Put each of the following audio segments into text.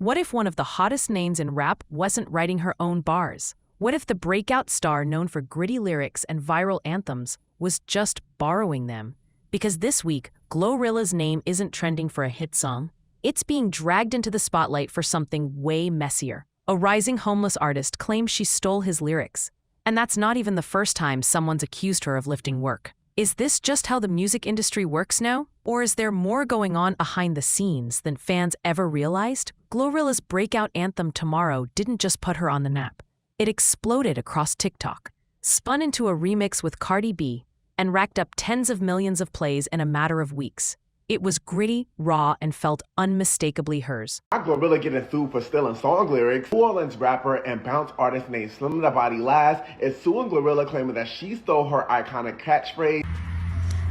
What if one of the hottest names in rap wasn't writing her own bars? What if the breakout star known for gritty lyrics and viral anthems was just borrowing them? Because this week, GloRilla's name isn't trending for a hit song. It's being dragged into the spotlight for something way messier. A rising homeless artist claims she stole his lyrics. And that's not even the first time someone's accused her of lifting work. Is this just how the music industry works now? Or is there more going on behind the scenes than fans ever realized? GloRilla's breakout anthem Tomorrow didn't just put her on the map. It exploded across TikTok, spun into a remix with Cardi B, and racked up tens of millions of plays in a matter of weeks. It was gritty, raw, and felt unmistakably hers. GloRilla getting sued for stealing song lyrics. New Orleans rapper and bounce artist named Slim the Body Last is suing GloRilla, claiming that she stole her iconic catchphrase.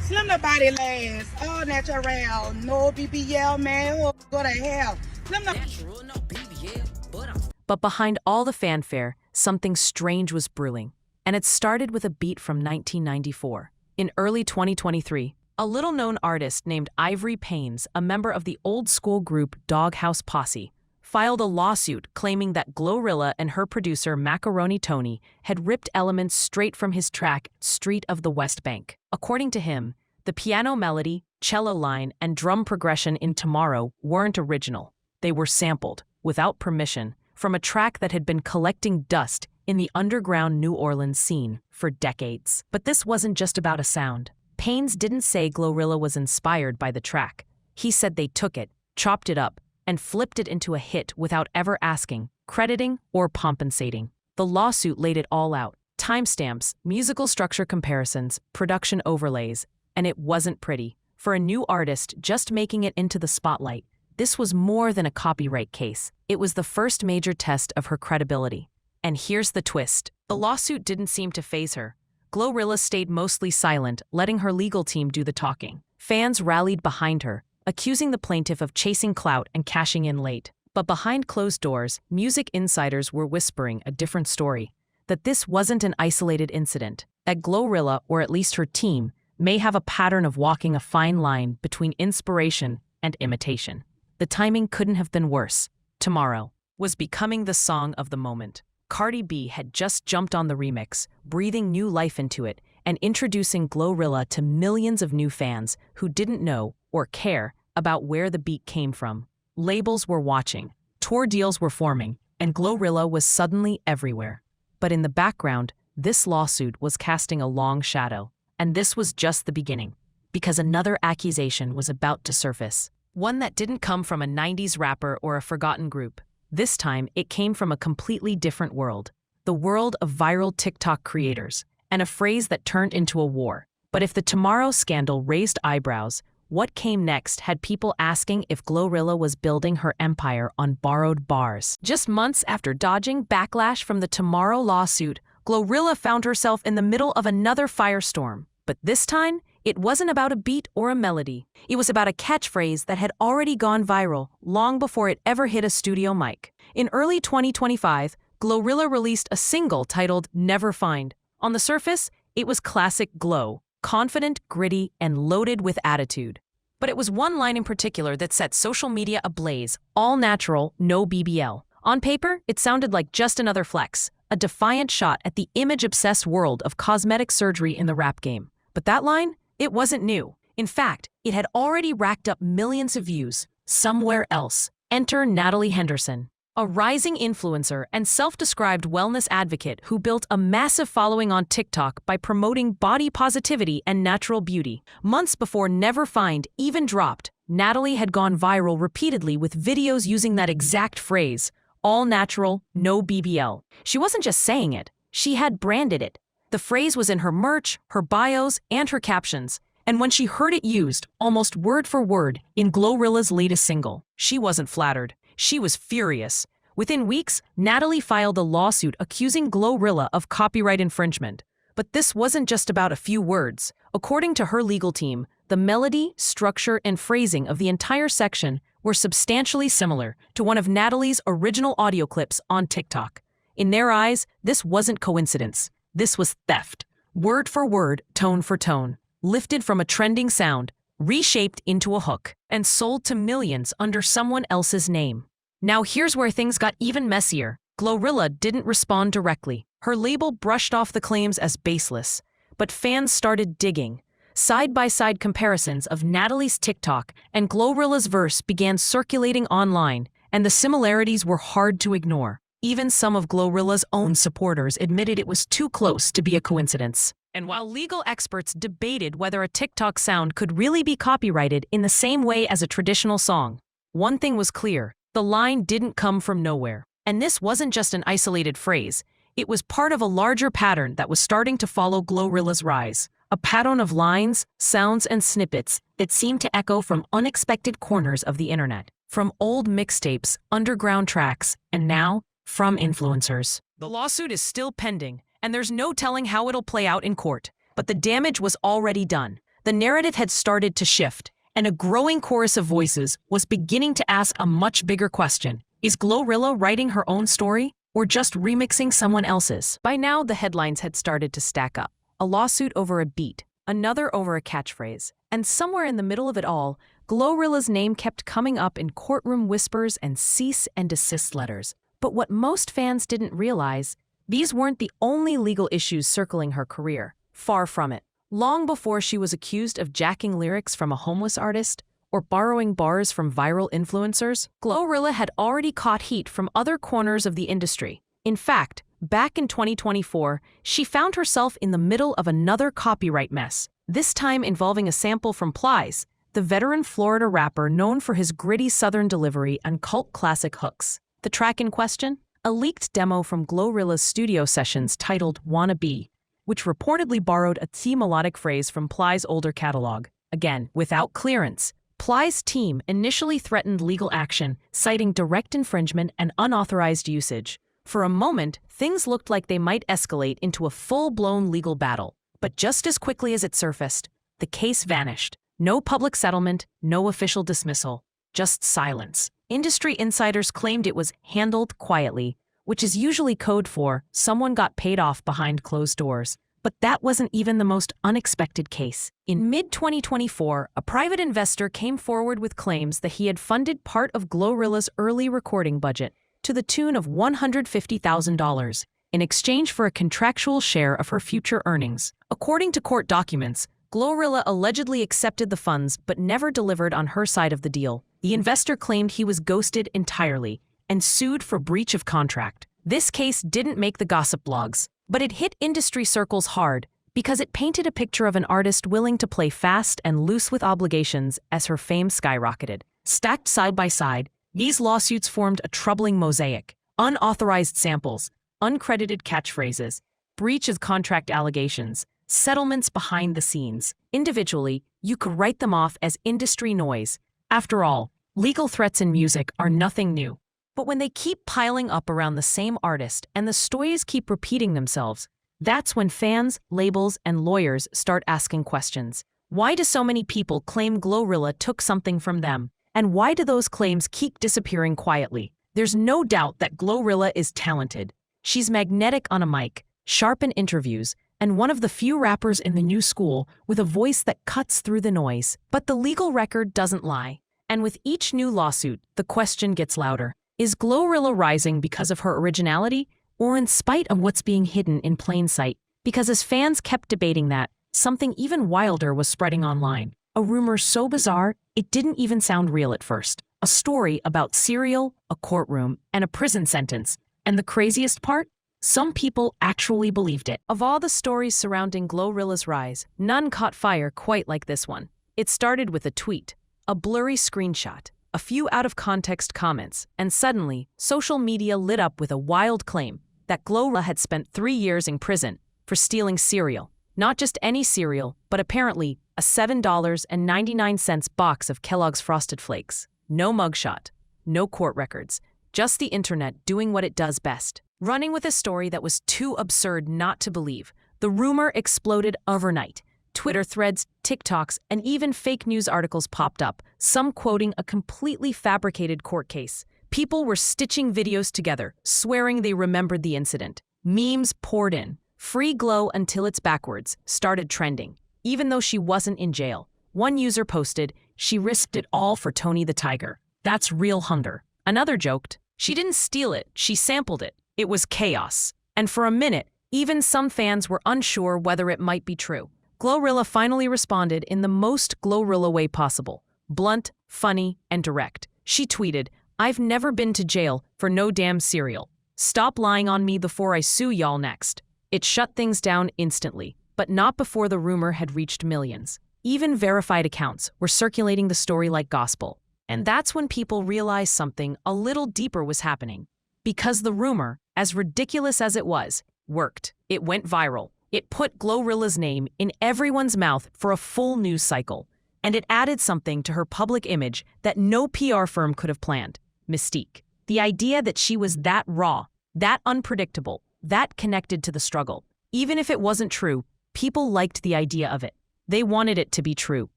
Slim the Body Last, all natural, no BBL, man, go to hell. Slim the natural, no BBL, But behind all the fanfare, something strange was brewing. And it started with a beat from 1994. In early 2023, a little-known artist named Ivory Paynes, a member of the old-school group Doghouse Posse, filed a lawsuit claiming that GloRilla and her producer Macaroni Tony had ripped elements straight from his track Street of the West Bank. According to him, the piano melody, cello line, and drum progression in Tomorrow weren't original. They were sampled, without permission, from a track that had been collecting dust in the underground New Orleans scene for decades. But this wasn't just about a sound. Paynes didn't say GloRilla was inspired by the track. He said they took it, chopped it up, and flipped it into a hit without ever asking, crediting, or compensating. The lawsuit laid it all out. Timestamps, musical structure comparisons, production overlays, and it wasn't pretty. For a new artist just making it into the spotlight, this was more than a copyright case. It was the first major test of her credibility. And here's the twist. The lawsuit didn't seem to faze her. GloRilla stayed mostly silent, letting her legal team do the talking. Fans rallied behind her, accusing the plaintiff of chasing clout and cashing in late. But behind closed doors, music insiders were whispering a different story. That this wasn't an isolated incident. That GloRilla, or at least her team, may have a pattern of walking a fine line between inspiration and imitation. The timing couldn't have been worse. Tomorrow was becoming the song of the moment. Cardi B had just jumped on the remix, breathing new life into it, and introducing GloRilla to millions of new fans who didn't know or care about where the beat came from. Labels were watching, tour deals were forming, and GloRilla was suddenly everywhere. But in the background, this lawsuit was casting a long shadow. And this was just the beginning, because another accusation was about to surface. One that didn't come from a 90s rapper or a forgotten group. This time, it came from a completely different world. The world of viral TikTok creators, and a phrase that turned into a war. But if the Tomorrow scandal raised eyebrows, what came next had people asking if GloRilla was building her empire on borrowed bars. Just months after dodging backlash from the Tomorrow lawsuit, GloRilla found herself in the middle of another firestorm. But this time, it wasn't about a beat or a melody. It was about a catchphrase that had already gone viral long before it ever hit a studio mic. In early 2025, GloRilla released a single titled Never Find. On the surface, it was classic Glo, confident, gritty, and loaded with attitude. But it was one line in particular that set social media ablaze: all natural, no BBL. On paper, it sounded like just another flex, a defiant shot at the image-obsessed world of cosmetic surgery in the rap game. But that line? It wasn't new. In fact, it had already racked up millions of views. Somewhere else. Enter Natalie Henderson, a rising influencer and self-described wellness advocate who built a massive following on TikTok by promoting body positivity and natural beauty. Months before Never Find even dropped, Natalie had gone viral repeatedly with videos using that exact phrase, all natural, no BBL. She wasn't just saying it, she had branded it. The phrase was in her merch, her bios, and her captions. And when she heard it used, almost word for word, in GloRilla's latest single, she wasn't flattered. She was furious. Within weeks, Natalie filed a lawsuit accusing GloRilla of copyright infringement. But this wasn't just about a few words. According to her legal team, the melody, structure, and phrasing of the entire section were substantially similar to one of Natalie's original audio clips on TikTok. In their eyes, this wasn't coincidence. This was theft. Word for word, tone for tone. Lifted from a trending sound, reshaped into a hook, and sold to millions under someone else's name. Now here's where things got even messier. GloRilla didn't respond directly. Her label brushed off the claims as baseless. But fans started digging. Side-by-side comparisons of Natalie's TikTok and GloRilla's verse began circulating online, and the similarities were hard to ignore. Even some of GloRilla's own supporters admitted it was too close to be a coincidence. And while legal experts debated whether a TikTok sound could really be copyrighted in the same way as a traditional song, one thing was clear: the line didn't come from nowhere. And this wasn't just an isolated phrase. It was part of a larger pattern that was starting to follow GloRilla's rise. A pattern of lines, sounds, and snippets that seemed to echo from unexpected corners of the internet. From old mixtapes, underground tracks, and now, from influencers. The lawsuit is still pending, and there's no telling how it'll play out in court. But the damage was already done. The narrative had started to shift, and a growing chorus of voices was beginning to ask a much bigger question. Is GloRilla writing her own story, or just remixing someone else's? By now, the headlines had started to stack up. A lawsuit over a beat, another over a catchphrase, and somewhere in the middle of it all, GloRilla's name kept coming up in courtroom whispers and cease and desist letters. But what most fans didn't realize, these weren't the only legal issues circling her career. Far from it. Long before she was accused of jacking lyrics from a homeless artist or borrowing bars from viral influencers, GloRilla had already caught heat from other corners of the industry. In fact, back in 2024, she found herself in the middle of another copyright mess, this time involving a sample from Plies, the veteran Florida rapper known for his gritty southern delivery and cult classic hooks. The track in question? A leaked demo from GloRilla's studio sessions titled Wanna Be, which reportedly borrowed a T melodic phrase from Plies' older catalog. Again, without clearance. Plies' team initially threatened legal action, citing direct infringement and unauthorized usage. For a moment, things looked like they might escalate into a full-blown legal battle. But just as quickly as it surfaced, the case vanished. No public settlement, no official dismissal, just silence. Industry insiders claimed it was handled quietly, which is usually code for someone got paid off behind closed doors. But that wasn't even the most unexpected case. In mid-2024, a private investor came forward with claims that he had funded part of GloRilla's early recording budget to the tune of $150,000 in exchange for a contractual share of her future earnings. According to court documents, GloRilla allegedly accepted the funds but never delivered on her side of the deal. The investor claimed he was ghosted entirely and sued for breach of contract. This case didn't make the gossip blogs, but it hit industry circles hard because it painted a picture of an artist willing to play fast and loose with obligations as her fame skyrocketed. Stacked side by side, these lawsuits formed a troubling mosaic: unauthorized samples, uncredited catchphrases, breach of contract allegations, settlements behind the scenes. Individually, you could write them off as industry noise. After all, legal threats in music are nothing new. But when they keep piling up around the same artist and the stories keep repeating themselves, that's when fans, labels, and lawyers start asking questions. Why do so many people claim GloRilla took something from them? And why do those claims keep disappearing quietly? There's no doubt that GloRilla is talented. She's magnetic on a mic, sharp in interviews, and one of the few rappers in the new school with a voice that cuts through the noise. But the legal record doesn't lie. And with each new lawsuit, the question gets louder. Is GloRilla rising because of her originality, or in spite of what's being hidden in plain sight? Because as fans kept debating that, something even wilder was spreading online. A rumor so bizarre, it didn't even sound real at first. A story about cereal, a courtroom, and a prison sentence. And the craziest part? Some people actually believed it. Of all the stories surrounding GloRilla's rise, none caught fire quite like this one. It started with a tweet, a blurry screenshot, a few out-of-context comments, and suddenly, social media lit up with a wild claim that GloRilla had spent 3 years in prison for stealing cereal. Not just any cereal, but apparently a $7.99 box of Kellogg's Frosted Flakes. No mugshot, no court records, just the internet doing what it does best. Running with a story that was too absurd not to believe, the rumor exploded overnight. Twitter threads, TikToks, and even fake news articles popped up, some quoting a completely fabricated court case. People were stitching videos together, swearing they remembered the incident. Memes poured in. Free Glo until it's backwards started trending, even though she wasn't in jail. One user posted, "She risked it all for Tony the Tiger. That's real hunger." Another joked, "She didn't steal it, she sampled it. It was chaos." And for a minute, even some fans were unsure whether it might be true. GloRilla finally responded in the most GloRilla way possible. Blunt, funny, and direct. She tweeted, "I've never been to jail for no damn cereal. Stop lying on me before I sue y'all next." It shut things down instantly, but not before the rumor had reached millions. Even verified accounts were circulating the story like gospel. And that's when people realized something a little deeper was happening. Because the rumor, as ridiculous as it was, worked. It went viral. It put GloRilla's name in everyone's mouth for a full news cycle. And it added something to her public image that no PR firm could have planned: mystique. The idea that she was that raw, that unpredictable, that connected to the struggle. Even if it wasn't true, people liked the idea of it. They wanted it to be true.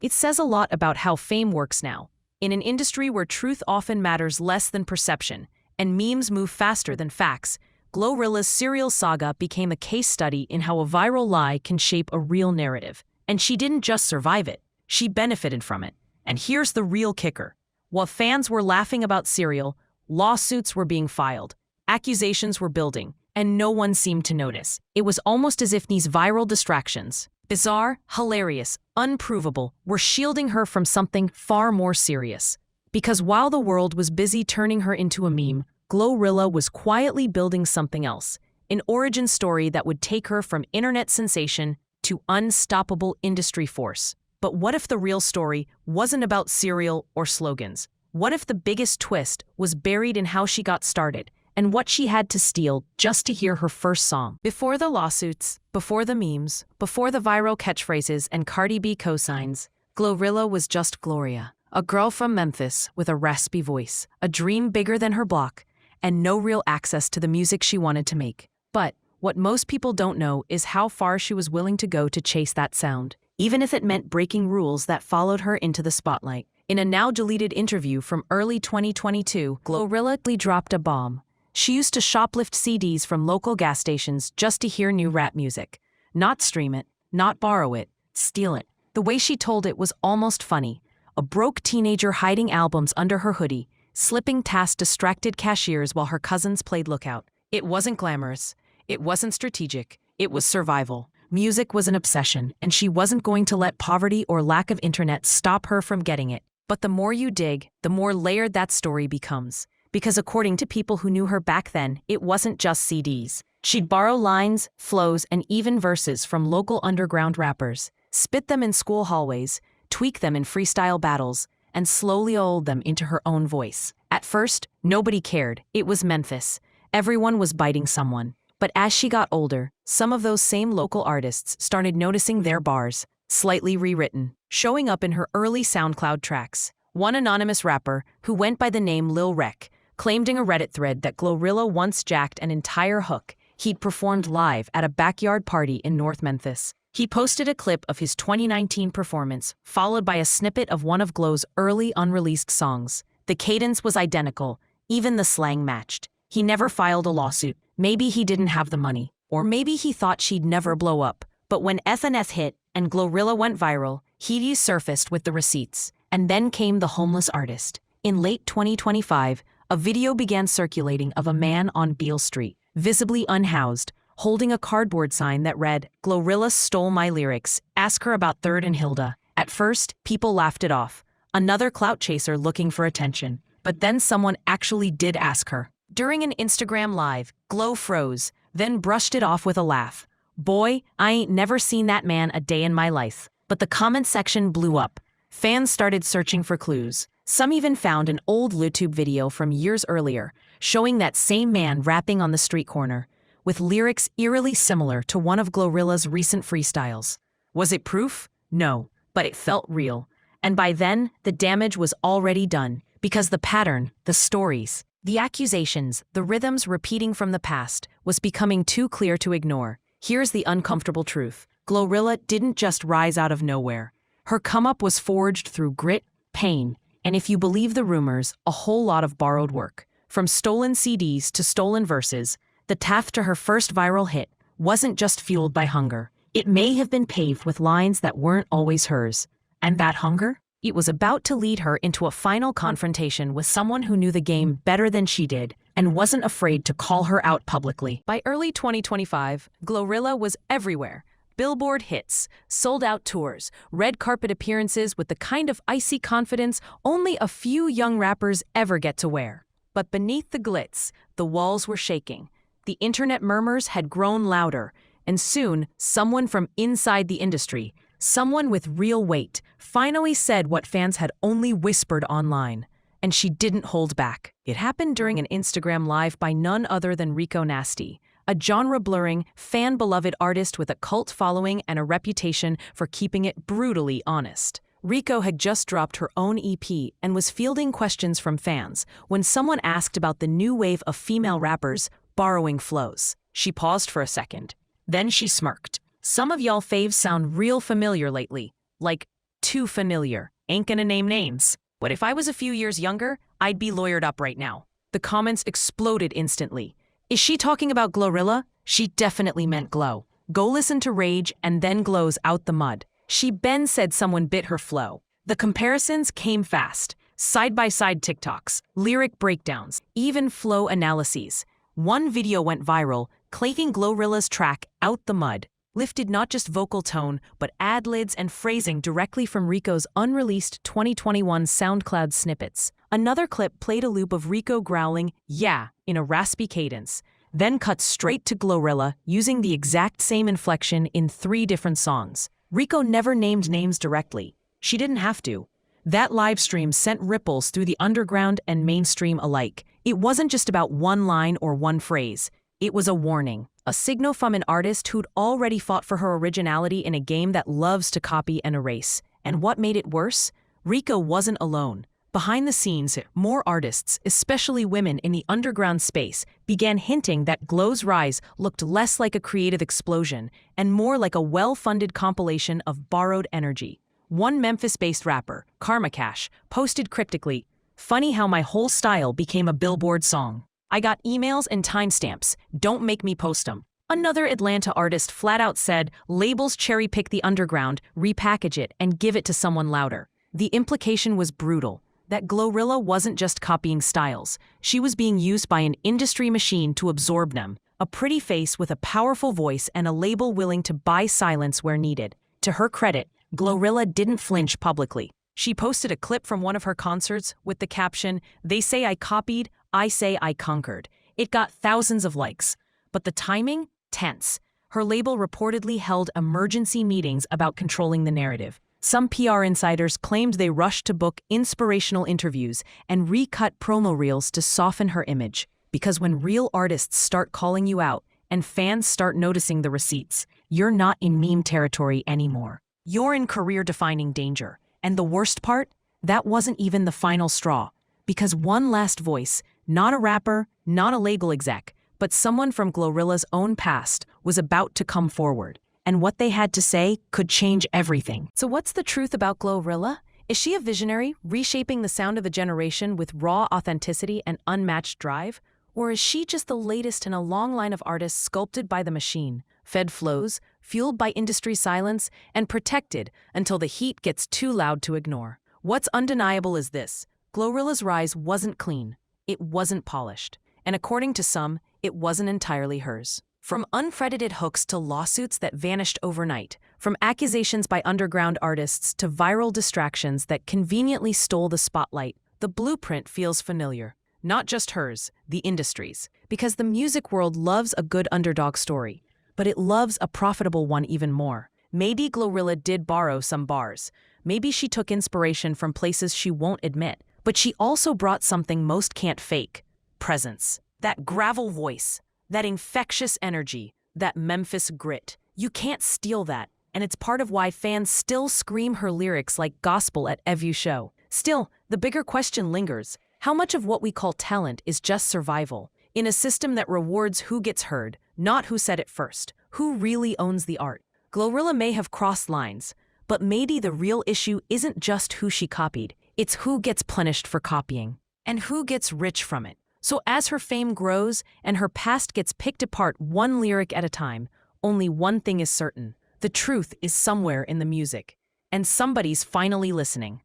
It says a lot about how fame works now. In an industry where truth often matters less than perception, and memes move faster than facts, GloRilla's cereal saga became a case study in how a viral lie can shape a real narrative. And she didn't just survive it, she benefited from it. And here's the real kicker. While fans were laughing about cereal, lawsuits were being filed, accusations were building, and no one seemed to notice. It was almost as if these viral distractions, bizarre, hilarious, unprovable, were shielding her from something far more serious. Because while the world was busy turning her into a meme, GloRilla was quietly building something else, an origin story that would take her from internet sensation to unstoppable industry force. But what if the real story wasn't about cereal or slogans? What if the biggest twist was buried in how she got started and what she had to steal just to hear her first song? Before the lawsuits, before the memes, before the viral catchphrases and Cardi B cosigns, GloRilla was just Gloria, a girl from Memphis with a raspy voice, a dream bigger than her block, and no real access to the music she wanted to make. But what most people don't know is how far she was willing to go to chase that sound, even if it meant breaking rules that followed her into the spotlight. In a now-deleted interview from early 2022, GloRilla dropped a bomb. She used to shoplift CDs from local gas stations just to hear new rap music. Not stream it, not borrow it, steal it. The way she told it was almost funny. A broke teenager hiding albums under her hoodie, slipping past distracted cashiers while her cousins played lookout. It wasn't glamorous. It wasn't strategic. It was survival. Music was an obsession, and she wasn't going to let poverty or lack of internet stop her from getting it. But the more you dig, the more layered that story becomes. Because according to people who knew her back then, it wasn't just CDs. She'd borrow lines, flows, and even verses from local underground rappers, spit them in school hallways, tweak them in freestyle battles, and slowly mold them into her own voice. At first, nobody cared. It was Memphis. Everyone was biting someone. But as she got older, some of those same local artists started noticing their bars, slightly rewritten, showing up in her early SoundCloud tracks. One anonymous rapper, who went by the name Lil Rec, claimed in a Reddit thread that GloRilla once jacked an entire hook he'd performed live at a backyard party in North Memphis. He posted a clip of his 2019 performance, followed by a snippet of one of Glo's early unreleased songs. The cadence was identical, even the slang matched. He never filed a lawsuit. Maybe he didn't have the money, or maybe he thought she'd never blow up. But when FNF hit and GloRilla went viral, he surfaced with the receipts. And then came the homeless artist. In late 2025, a video began circulating of a man on Beale Street, visibly unhoused, holding a cardboard sign that read, "GloRilla stole my lyrics. Ask her about Third and Hilda." At first, people laughed it off. Another clout chaser looking for attention. But then someone actually did ask her. During an Instagram live, Glo froze, then brushed it off with a laugh. "Boy, I ain't never seen that man a day in my life." But the comment section blew up. Fans started searching for clues. Some even found an old YouTube video from years earlier, showing that same man rapping on the street corner, with lyrics eerily similar to one of GloRilla's recent freestyles. Was it proof? No, but it felt real. And by then, the damage was already done, because the pattern, the stories, the accusations, the rhythms repeating from the past, was becoming too clear to ignore. Here's the uncomfortable truth. GloRilla didn't just rise out of nowhere. Her come-up was forged through grit, pain, and if you believe the rumors, a whole lot of borrowed work. From stolen CDs to stolen verses, the path to her first viral hit wasn't just fueled by hunger. It may have been paved with lines that weren't always hers. And that hunger? It was about to lead her into a final confrontation with someone who knew the game better than she did and wasn't afraid to call her out publicly. By early 2025, GloRilla was everywhere. Billboard hits, sold-out tours, red carpet appearances with the kind of icy confidence only a few young rappers ever get to wear. But beneath the glitz, the walls were shaking. The internet murmurs had grown louder, and soon, someone from inside the industry, someone with real weight, finally said what fans had only whispered online. And she didn't hold back. It happened during an Instagram Live by none other than Rico Nasty, a genre-blurring, fan-beloved artist with a cult following and a reputation for keeping it brutally honest. Rico had just dropped her own EP and was fielding questions from fans when someone asked about the new wave of female rappers borrowing flows. She paused for a second. Then she smirked. Some of y'all faves sound real familiar lately. Like, too familiar. Ain't gonna name names. But if I was a few years younger, I'd be lawyered up right now. The comments exploded instantly. Is she talking about GloRilla? She definitely meant Glow. Go listen to Rage and then Glow's Out the Mud. She Ben said someone bit her flow. The comparisons came fast. Side-by-side TikToks, lyric breakdowns, even flow analyses. One video went viral, claiming GloRilla's track Out the Mud lifted not just vocal tone, but ad-libs and phrasing directly from Rico's unreleased 2021 SoundCloud snippets. Another clip played a loop of Rico growling, "Yeah," in a raspy cadence, then cut straight to GloRilla using the exact same inflection in 3 different songs. Rico never named names directly. She didn't have to. That live stream sent ripples through the underground and mainstream alike. It wasn't just about one line or one phrase. It was a warning, a signal from an artist who'd already fought for her originality in a game that loves to copy and erase. And what made it worse? Rico wasn't alone. Behind the scenes, more artists, especially women in the underground space, began hinting that Glow's rise looked less like a creative explosion and more like a well-funded compilation of borrowed energy. One Memphis-based rapper, Karma Cash, posted cryptically, "Funny how my whole style became a Billboard song. I got emails and timestamps. Don't make me post them." Another Atlanta artist flat out said, "Labels cherry-pick the underground, repackage it, and give it to someone louder." The implication was brutal. That GloRilla wasn't just copying styles. She was being used by an industry machine to absorb them. A pretty face with a powerful voice and a label willing to buy silence where needed. To her credit, GloRilla didn't flinch publicly. She posted a clip from one of her concerts with the caption, "They say I copied, I say I conquered." It got thousands of likes. But the timing? Tense. Her label reportedly held emergency meetings about controlling the narrative. Some PR insiders claimed they rushed to book inspirational interviews and recut promo reels to soften her image. Because when real artists start calling you out and fans start noticing the receipts, you're not in meme territory anymore. You're in career-defining danger. And the worst part? That wasn't even the final straw. Because one last voice, not a rapper, not a label exec, but someone from GloRilla's own past, was about to come forward. And what they had to say could change everything. So what's the truth about GloRilla? Is she a visionary, reshaping the sound of a generation with raw authenticity and unmatched drive? Or is she just the latest in a long line of artists sculpted by the machine, fed flows, fueled by industry silence, and protected until the heat gets too loud to ignore? What's undeniable is this: GloRilla's rise wasn't clean, it wasn't polished, and according to some, it wasn't entirely hers. From uncredited hooks to lawsuits that vanished overnight, from accusations by underground artists to viral distractions that conveniently stole the spotlight, the blueprint feels familiar. Not just hers, the industry's. Because the music world loves a good underdog story, but it loves a profitable one even more. Maybe GloRilla did borrow some bars. Maybe she took inspiration from places she won't admit. But she also brought something most can't fake: presence. That gravel voice. That infectious energy, that Memphis grit. You can't steal that, and it's part of why fans still scream her lyrics like gospel at every show. Still, the bigger question lingers. How much of what we call talent is just survival, in a system that rewards who gets heard, not who said it first, who really owns the art? GloRilla may have crossed lines, but maybe the real issue isn't just who she copied, it's who gets punished for copying, and who gets rich from it. So as her fame grows and her past gets picked apart one lyric at a time, only one thing is certain: the truth is somewhere in the music. And somebody's finally listening.